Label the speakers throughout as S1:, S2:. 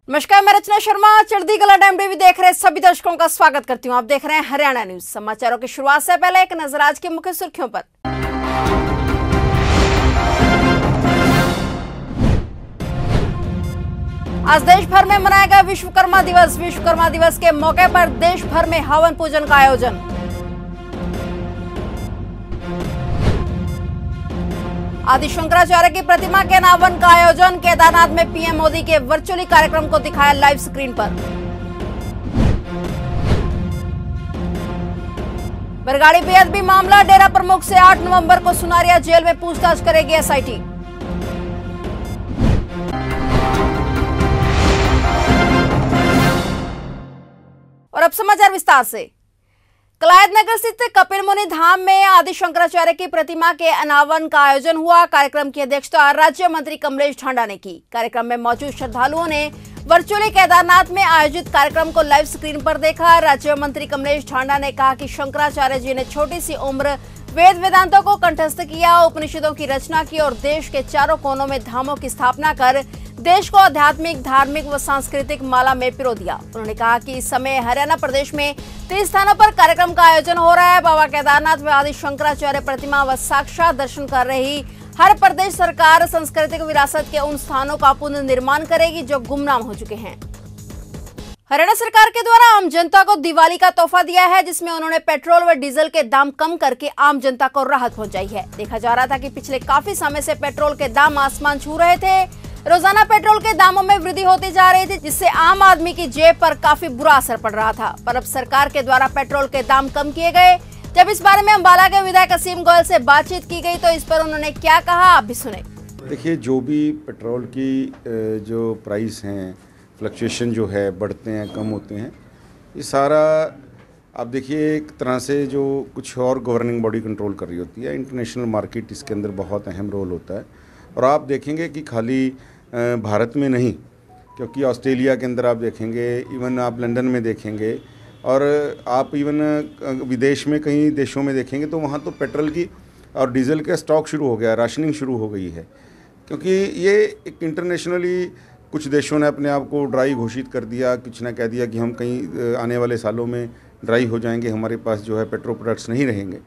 S1: नमस्कार, मैं रचना शर्मा चढ़ती कला टाइम टीवी देख रहे सभी दर्शकों का स्वागत करती हूं। आप देख रहे हैं हरियाणा न्यूज। समाचारों की शुरुआत से पहले एक नजर आज की मुख्य सुर्खियों पर। आज देश भर में मनाया गया विश्वकर्मा दिवस। विश्वकर्मा दिवस के मौके पर देश भर में हवन पूजन का आयोजन। आदि शंकराचार्य की प्रतिमा के अनावरण का आयोजन। केदारनाथ में पीएम मोदी के वर्चुअली कार्यक्रम को दिखाया लाइव स्क्रीन पर। बरगाड़ी बेअदबी मामला। डेरा प्रमुख से 8 नवंबर को सुनारिया जेल में पूछताछ करेगी एसआईटी। और अब समाचार विस्तार से। कलायतनगर स्थित कपिल मुनि धाम में आदि शंकराचार्य की प्रतिमा के अनावरण का आयोजन हुआ। कार्यक्रम की अध्यक्षता राज्य मंत्री कमलेश ढांडा ने की। कार्यक्रम में मौजूद श्रद्धालुओं ने वर्चुअली केदारनाथ में आयोजित कार्यक्रम को लाइव स्क्रीन पर देखा। राज्य मंत्री कमलेश ढांडा ने कहा कि शंकराचार्य जी ने छोटी सी उम्र वेद वेदांतों को कंठस्थ किया, उपनिषदों की रचना की और देश के चारों कोनों में धामों की स्थापना कर देश को आध्यात्मिक, धार्मिक व सांस्कृतिक माला में पिरो दिया। उन्होंने कहा कि इस समय हरियाणा प्रदेश में 30 स्थानों पर कार्यक्रम का आयोजन हो रहा है। बाबा केदारनाथ में आदि शंकराचार्य प्रतिमा व साक्षात दर्शन कर रही हर प्रदेश सरकार सांस्कृतिक विरासत के उन स्थानों का पुनर्निर्माण करेगी जो गुमनाम हो चुके हैं। हरियाणा सरकार के द्वारा आम जनता को दिवाली का तोहफा दिया है, जिसमें उन्होंने पेट्रोल व डीजल के दाम कम करके आम जनता को राहत पहुंचाई है। देखा जा रहा था कि पिछले काफी समय से पेट्रोल के दाम आसमान छू रहे थे। रोजाना पेट्रोल के दामों में वृद्धि होती जा रही थी, जिससे आम आदमी की जेब पर काफी बुरा असर पड़ रहा था। पर अब सरकार के द्वारा पेट्रोल के दाम कम किए गए। जब इस बारे में अम्बाला के विधायक असीम गोयल से बातचीत की गई तो इस पर उन्होंने क्या कहा, आप भी सुने।
S2: देखिए, जो भी पेट्रोल की जो प्राइस हैं, फ्लक्चुएशन जो है, बढ़ते हैं कम होते हैं, ये सारा आप देखिए एक तरह से जो कुछ और गवर्निंग बॉडी कंट्रोल कर रही होती है। इंटरनेशनल मार्केट इसके अंदर बहुत अहम रोल होता है। और आप देखेंगे कि खाली भारत में नहीं, क्योंकि ऑस्ट्रेलिया के अंदर आप देखेंगे, इवन आप लंदन में देखेंगे और आप इवन विदेश में कई देशों में देखेंगे तो वहाँ तो पेट्रोल की और डीजल का स्टॉक शुरू हो गया, राशनिंग शुरू हो गई है। क्योंकि ये एक इंटरनेशनली कुछ देशों ने अपने आप को ड्राई घोषित कर दिया, कुछ ने कह दिया कि हम कहीं आने वाले सालों में ड्राई हो जाएंगे, हमारे पास जो है पेट्रोल प्रोडक्ट्स नहीं रहेंगे।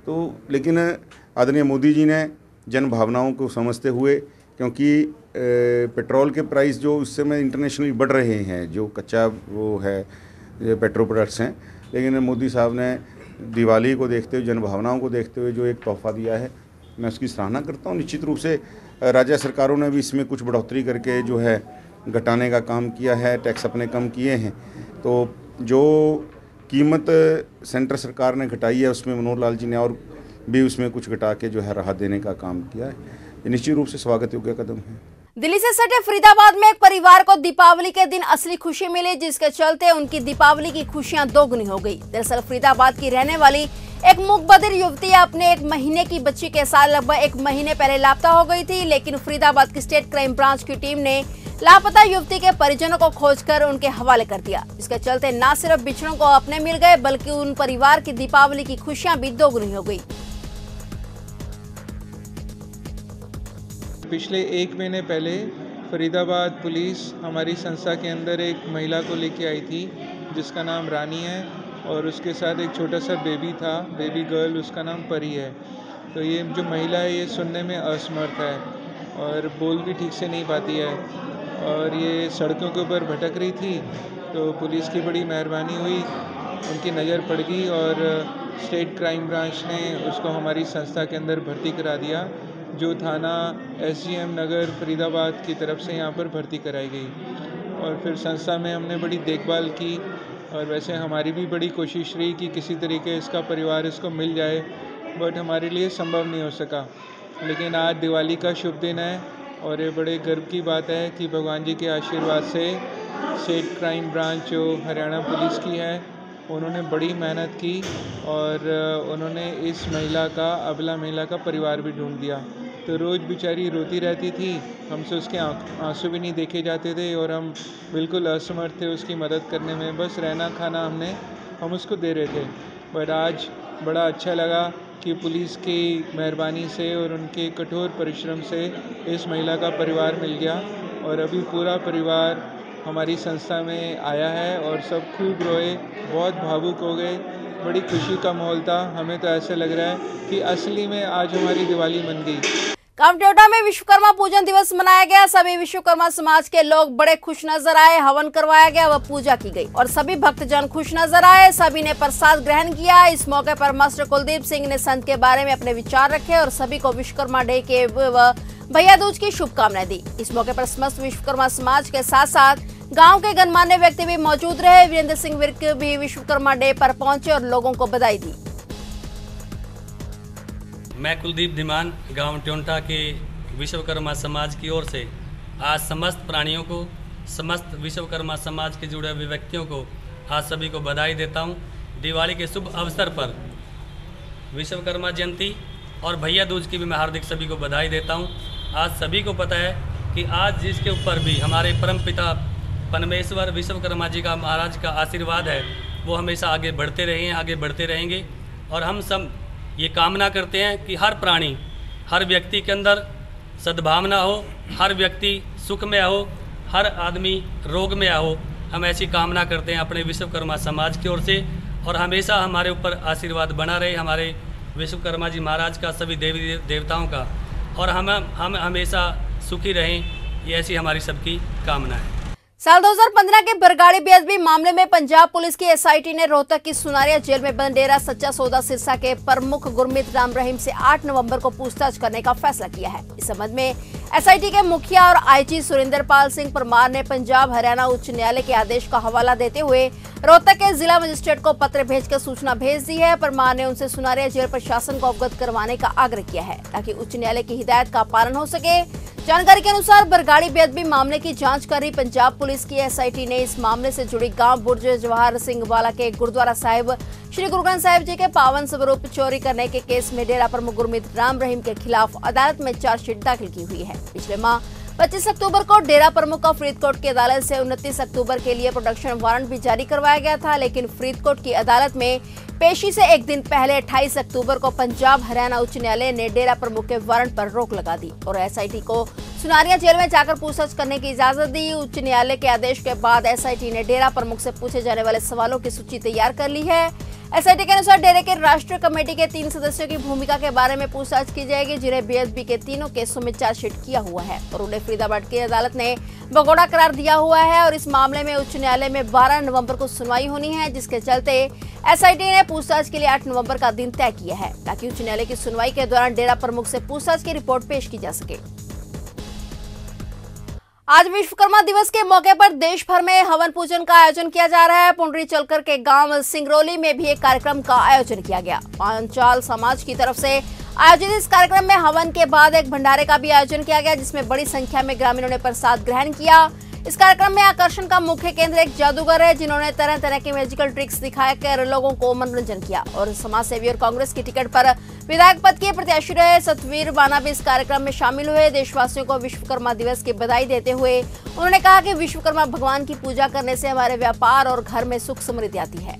S2: तो लेकिन आदरणीय मोदी जी ने जन भावनाओं को समझते हुए, क्योंकि पेट्रोल के प्राइस जो उस समय इंटरनेशनली बढ़ रहे हैं, जो कच्चा वो है पेट्रोल प्रोडक्ट्स हैं, लेकिन मोदी साहब ने दिवाली को देखते हुए, जन भावनाओं को देखते हुए जो एक तोहफा दिया है, मैं उसकी सराहना करता हूँ। निश्चित रूप से राज्य सरकारों ने भी इसमें कुछ बढ़ोतरी करके जो है घटाने का काम किया है, टैक्स अपने कम किए हैं। तो जो कीमत सेंटर सरकार ने घटाई है उसमें मनोहर लाल जी ने और भी उसमें कुछ घटा के जो है राहत देने का काम किया है। ये निश्चित रूप से स्वागत योग्य कदम है।
S1: दिल्ली से सटे फरीदाबाद में एक परिवार को दीपावली के दिन असली खुशी मिली, जिसके चलते उनकी दीपावली की खुशियां दोगुनी हो गई। दरअसल फरीदाबाद की रहने वाली एक मूकबधिर युवती अपने 1 महीने की बच्ची के साथ लगभग 1 महीने पहले लापता हो गई थी, लेकिन फरीदाबाद की स्टेट क्राइम ब्रांच की टीम ने लापता युवती के परिजनों को खोजकर उनके हवाले कर दिया, जिसके चलते न सिर्फ बिछड़ों को अपने मिल गए बल्कि उन परिवार की दीपावली की खुशियां भी दोगुनी हो गई।
S3: पिछले 1 महीने पहले फरीदाबाद पुलिस हमारी संस्था के अंदर एक महिला को लेके आई थी, जिसका नाम रानी है और उसके साथ एक छोटा सा बेबी था, बेबी गर्ल, उसका नाम परी है। तो ये जो महिला है ये सुनने में असमर्थ है और बोल भी ठीक से नहीं पाती है और ये सड़कों के ऊपर भटक रही थी। तो पुलिस की बड़ी मेहरबानी हुई, उनकी नज़र पड़ गई और स्टेट क्राइम ब्रांच ने उसको हमारी संस्था के अंदर भर्ती करा दिया, जो थाना SGM नगर फरीदाबाद की तरफ से यहाँ पर भर्ती कराई गई। और फिर संस्था में हमने बड़ी देखभाल की और वैसे हमारी भी बड़ी कोशिश रही कि किसी तरीके इसका परिवार इसको मिल जाए, बट हमारे लिए संभव नहीं हो सका। लेकिन आज दिवाली का शुभ दिन है और ये बड़े गर्व की बात है कि भगवान जी के आशीर्वाद से स्टेट क्राइम ब्रांच जो हरियाणा पुलिस की है, उन्होंने बड़ी मेहनत की और उन्होंने इस महिला का, अबला महिला का परिवार भी ढूंढ दिया। तो रोज़ बेचारी रोती रहती थी, हमसे उसके आंसू भी नहीं देखे जाते थे और हम बिल्कुल असमर्थ थे उसकी मदद करने में। बस रहना खाना हम उसको दे रहे थे। बट आज बड़ा अच्छा लगा कि पुलिस की मेहरबानी से और उनके कठोर परिश्रम से इस महिला का परिवार मिल गया और अभी पूरा परिवार हमारी संस्था में आया है और सब खूब रोए, बहुत भावुक हो गए। बड़ी खुशी का माहौल था। हमें तो ऐसा लग रहा है कि असली में आज हमारी दिवाली मन गई।
S1: कामठेवटा में विश्वकर्मा पूजन दिवस मनाया गया। सभी विश्वकर्मा समाज के लोग बड़े खुश नजर आए। हवन करवाया गया व पूजा की गई और सभी भक्तजन खुश नजर आए। सभी ने प्रसाद ग्रहण किया। इस मौके पर मास्टर कुलदीप सिंह ने संत के बारे में अपने विचार रखे और सभी को विश्वकर्मा डे के व भैया दूज की शुभकामनाएं दी। इस मौके पर समस्त विश्वकर्मा समाज के साथ साथ गांव के गणमान्य व्यक्ति भी मौजूद रहे। वीरेंद्र सिंह विर्क भी विश्वकर्मा डे पर पहुंचे और लोगों को बधाई दी।
S4: मैं कुलदीप धीमान गांव ट्योंटा के विश्वकर्मा समाज की ओर से आज समस्त प्राणियों को, समस्त विश्वकर्मा समाज के जुड़े हुए व्यक्तियों को आज सभी को बधाई देता हूं। दिवाली के शुभ अवसर पर विश्वकर्मा जयंती और भैया दूज की भी मैं हार्दिक सभी को बधाई देता हूं। आज सभी को पता है कि आज जिसके ऊपर भी हमारे परमपिता परमेश्वर विश्वकर्मा जी का, महाराज का आशीर्वाद है, वो हमेशा आगे बढ़ते रहे हैं, आगे बढ़ते रहेंगे। और हम सब ये कामना करते हैं कि हर प्राणी, हर व्यक्ति के अंदर सद्भावना हो, हर व्यक्ति सुख में हो, हर आदमी रोग में हो। हम ऐसी कामना करते हैं अपने विश्वकर्मा समाज की ओर से और हमेशा हमारे ऊपर आशीर्वाद बना रहे हमारे विश्वकर्मा जी महाराज का, सभी देवी देवताओं का, और हम हमेशा सुखी रहें। ये ऐसी हमारी सबकी कामना है।
S1: साल 2015 के बरगाड़ी बेअदबी मामले में पंजाब पुलिस की एसआईटी ने रोहतक की सुनारिया जेल में बंद डेरा सच्चा सौदा सिरसा के प्रमुख गुरमीत राम रहीम से 8 नवंबर को पूछताछ करने का फैसला किया है। इस संबंध में एसआईटी के मुखिया और आईजी सुरेंद्र पाल सिंह परमार ने पंजाब हरियाणा उच्च न्यायालय के आदेश का हवाला देते हुए रोहतक के जिला मजिस्ट्रेट को पत्र भेजकर सूचना भेज दी है। परमार ने उनसे सुनारिया जेल प्रशासन को अवगत करवाने का आग्रह किया है ताकि उच्च न्यायालय की हिदायत का पालन हो सके। जानकारी के अनुसार बरगाड़ी बेअदबी मामले की जांच कर रही पंजाब पुलिस की एसआईटी ने इस मामले से जुड़ी गांव बुर्ज जवाहर सिंह वाला के गुरुद्वारा साहिब श्री गुरु ग्रंथ साहिब जी के पावन स्वरूप चोरी करने के केस में डेरा प्रमुख गुरमीत राम रहीम के खिलाफ अदालत में चार्जशीट दाखिल की हुई है। पिछले माह 25 अक्टूबर को डेरा प्रमुख का फरीदकोट की अदालत से 29 अक्टूबर के लिए प्रोडक्शन वारंट भी जारी करवाया गया था, लेकिन फरीदकोट की अदालत में पेशी से एक दिन पहले 28 अक्टूबर को पंजाब हरियाणा उच्च न्यायालय ने डेरा प्रमुख के वारंट पर रोक लगा दी और एसआईटी को सुनारिया जेल में जाकर पूछताछ करने की इजाजत दी। उच्च न्यायालय के आदेश के बाद एसआईटी ने डेरा प्रमुख से पूछे जाने वाले सवालों की सूची तैयार कर ली है। एसआईटी के अनुसार डेरे के राष्ट्रीय कमेटी के 3 सदस्यों की भूमिका के बारे में पूछताछ की जाएगी, जिन्हें बेअदबी के तीनों केसों में चार्जशीट किया हुआ है और उन्हें फरीदाबाद की अदालत ने भगोड़ा करार दिया हुआ है और इस मामले में उच्च न्यायालय में 12 नवंबर को सुनवाई होनी है, जिसके चलते एसआईटी ने पूछताछ के लिए 8 नवंबर का दिन तय किया है ताकि उच्च न्यायालय की सुनवाई के दौरान डेरा प्रमुख से पूछताछ की रिपोर्ट पेश की जा सके। आज विश्वकर्मा दिवस के मौके पर देश भर में हवन पूजन का आयोजन किया जा रहा है। पुंडरी चलकर के गांव सिंगरौली में भी एक कार्यक्रम का आयोजन किया गया। पांचाल समाज की तरफ से आयोजित इस कार्यक्रम में हवन के बाद एक भंडारे का भी आयोजन किया गया, जिसमें बड़ी संख्या में ग्रामीणों ने प्रसाद ग्रहण किया। इस कार्यक्रम में आकर्षण का मुख्य केंद्र एक जादूगर है, जिन्होंने तरह तरह के मैजिकल ट्रिक्स दिखाकर लोगों को मनोरंजन किया और समाज सेवी और कांग्रेस की टिकट पर विधायक पद के प्रत्याशी रहे सतवीर बाना भी इस कार्यक्रम में शामिल हुए। देशवासियों को विश्वकर्मा दिवस की बधाई देते हुए उन्होंने कहा कि विश्वकर्मा भगवान की पूजा करने से हमारे व्यापार और घर में सुख समृद्धि आती है।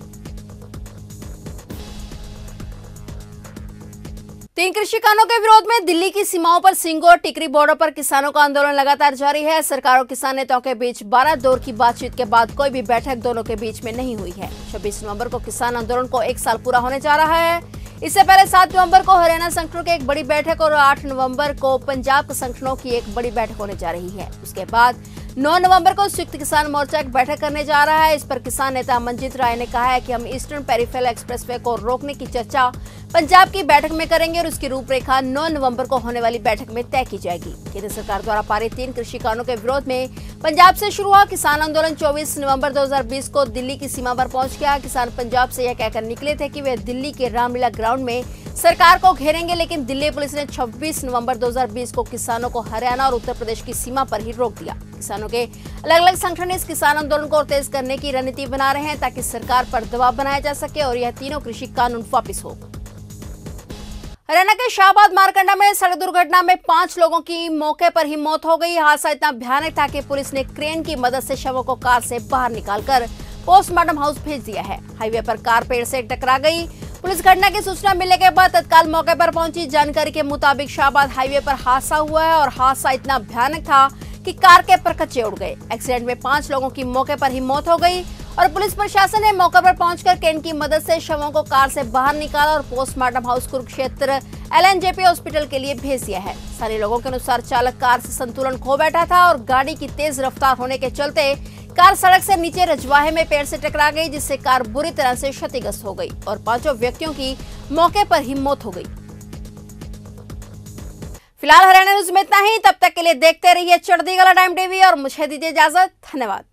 S1: 3 कृषि कानूनों के विरोध में दिल्ली की सीमाओं पर सिंगो और टिकरी बॉर्डर पर किसानों का आंदोलन लगातार जारी है। सरकार और किसान नेताओं के बीच 12 दौर की बातचीत के बाद कोई भी बैठक दोनों के बीच में नहीं हुई है। 26 नवंबर को किसान आंदोलन को 1 साल पूरा होने जा रहा है। इससे पहले 7 नवंबर को हरियाणा संगठनों की एक बड़ी बैठक और 8 नवंबर को पंजाब के संगठनों की एक बड़ी बैठक होने जा रही है। उसके बाद 9 नवंबर को संयुक्त किसान मोर्चा एक बैठक करने जा रहा है। इस पर किसान नेता मंजीत राय ने कहा है कि हम ईस्टर्न पेरिफेरल एक्सप्रेसवे को रोकने की चर्चा पंजाब की बैठक में करेंगे और उसकी रूपरेखा 9 नवंबर को होने वाली बैठक में तय की जाएगी। केंद्र सरकार द्वारा पारित 3 कृषि कानूनों के विरोध में पंजाब से शुरू हुआ किसान आंदोलन 24 नवंबर 2020 को दिल्ली की सीमा पर पहुंच गया। किसान पंजाब से यह कहकर निकले थे कि वे दिल्ली के रामलीला ग्राउंड में सरकार को घेरेंगे, लेकिन दिल्ली पुलिस ने 26 नवंबर 2020 को किसानों को हरियाणा और उत्तर प्रदेश की सीमा पर ही रोक दिया। किसानों के अलग अलग संगठन इस किसान आंदोलन को तेज करने की रणनीति बना रहे हैं ताकि सरकार पर दबाव बनाया जा सके और यह तीनों कृषि कानून वापस हो। हरियाणा के शाहबाद मारकंडा में सड़क दुर्घटना में 5 लोगों की मौके पर ही मौत हो गई। हादसा इतना भयानक था कि पुलिस ने क्रेन की मदद से शवों को कार से बाहर निकालकर पोस्टमार्टम हाउस भेज दिया है। हाईवे पर कार पेड़ से टकरा गई। पुलिस घटना की सूचना मिलने के बाद तत्काल मौके पर पहुंची। जानकारी के मुताबिक शाहबाद हाईवे पर हादसा हुआ है और हादसा इतना भयानक था कि कार के परखच्चे उड़ गए। एक्सीडेंट में 5 लोगों की मौके पर ही मौत हो गई और पुलिस प्रशासन ने मौके पर पहुंचकर क्रेन की मदद से शवों को कार से बाहर निकाला और postmortem house Kurukshetra LNJP hospital के लिए भेज दिया है। स्थानीय लोगों के अनुसार चालक कार से संतुलन खो बैठा था और गाड़ी की तेज रफ्तार होने के चलते कार सड़क से नीचे रजवाहे में पेड़ से टकरा गई, जिससे कार बुरी तरह से क्षतिग्रस्त हो गई और 5 व्यक्तियों की मौके पर ही मौत हो गई। फिलहाल हरियाणा न्यूज में इतना ही। तब तक के लिए देखते रहिए चढ़ती कला टाइम टीवी और मुझे दीजिए इजाजत। धन्यवाद।